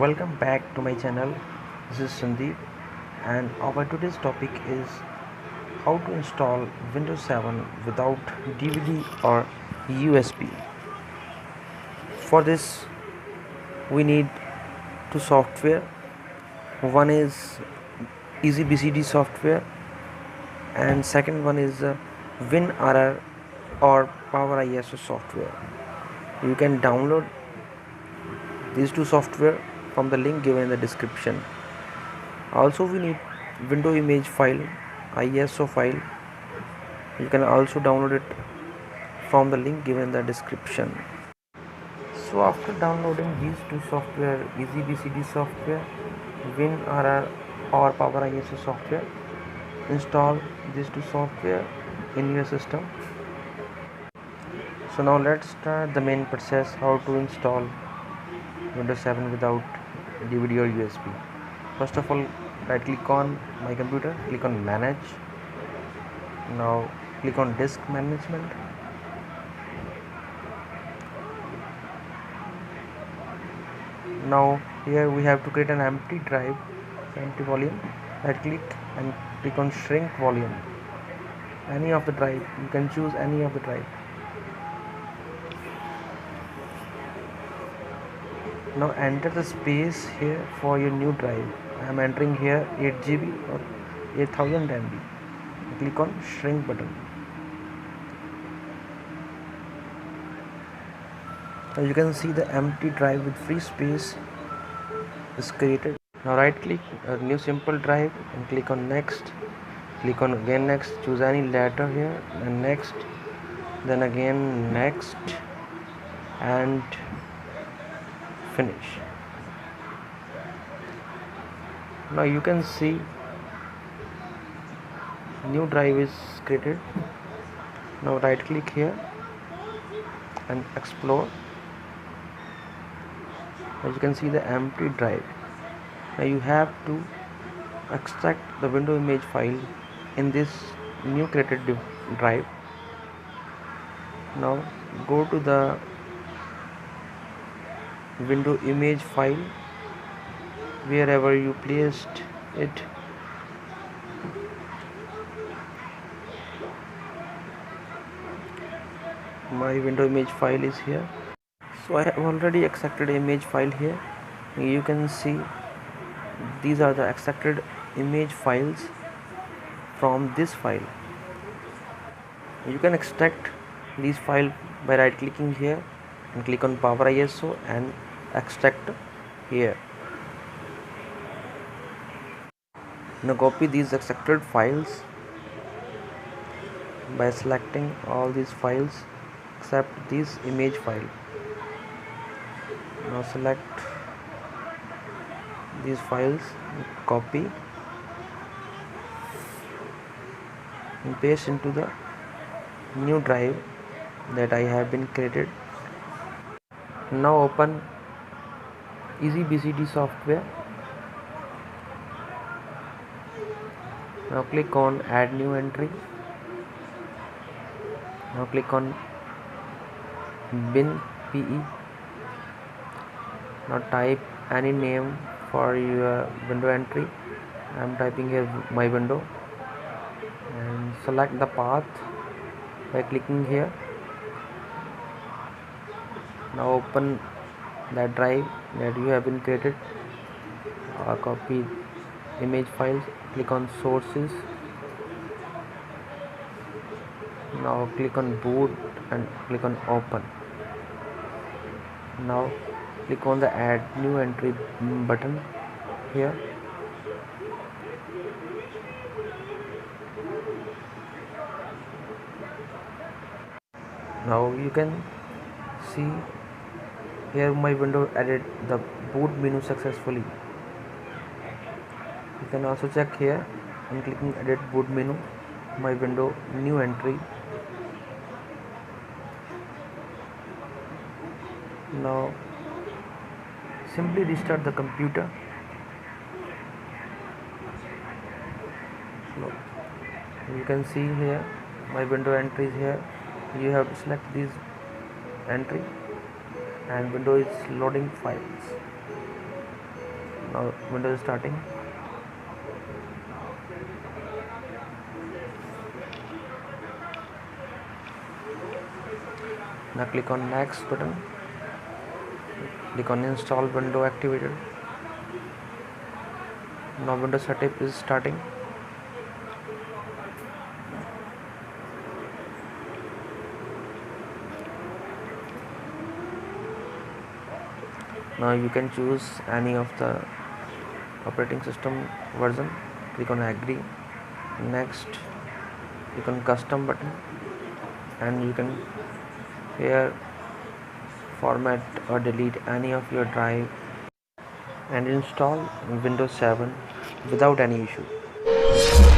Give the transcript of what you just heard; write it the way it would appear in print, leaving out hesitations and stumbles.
Welcome back to my channel. This is Sandeep, and our today's topic is how to install Windows 7 without DVD or USB. For this, we need two software. One is EasyBCD software, and second one is WinRR or PowerISO software. You can download these two software from the link given in the description. Also, we need window image file, ISO file. You can also download it from the link given in the description. So after downloading these two software, EasyBCD software, WinRR or PowerISO software, install these two software in your system. So now let's start the main process, how to install Windows 7 without DVD or USB. First of all, right click on my computer, click on manage. Now click on disk management. Now here we have to create an empty drive, empty volume. Right click and click on shrink volume. Any of the drive, you can choose any of the drive. Now enter the space here for your new drive. I am entering here 8 GB or 8000 MB. Click on shrink button. Now you can see the empty drive with free space is created. Now right click a new simple drive and click on next. Click on again next, choose any letter here and next, then again next and finish. Now you can see new drive is created. Now right click here and explore. As you can see the empty drive. Now you have to extract the window image file in this new created drive. Now go to the window image file wherever you placed it. My window image file is here. So I have already extracted image file here. You can see these are the extracted image files from this file. You can extract these files by right clicking here and click on PowerISO and extract here. Now copy these extracted files by selecting all these files except this image file. Now select these files, copy and paste into the new drive that I have been created. Now open EasyBCD software. Now click on add new entry. Now click on bin PE. Now type any name for your window entry. I am typing here my window and select the path by clicking here. Now open that drive that you have been created. Copy image files, click on sources. Now click on boot and click on open. Now click on the add new entry button here. Now you can see here my window added the boot menu successfully. You can also check here and clicking edit boot menu, my window new entry. Now simply restart the computer. So you can see here my window entry is here. You have to select this entry and window is loading files. Now Windows is starting. Now click on next button. Click on install window activated. Now Windows setup is starting. Now you can choose any of the operating system version. Click on agree. Next, click on custom button, and you can here format or delete any of your drive and install Windows 7 without any issue.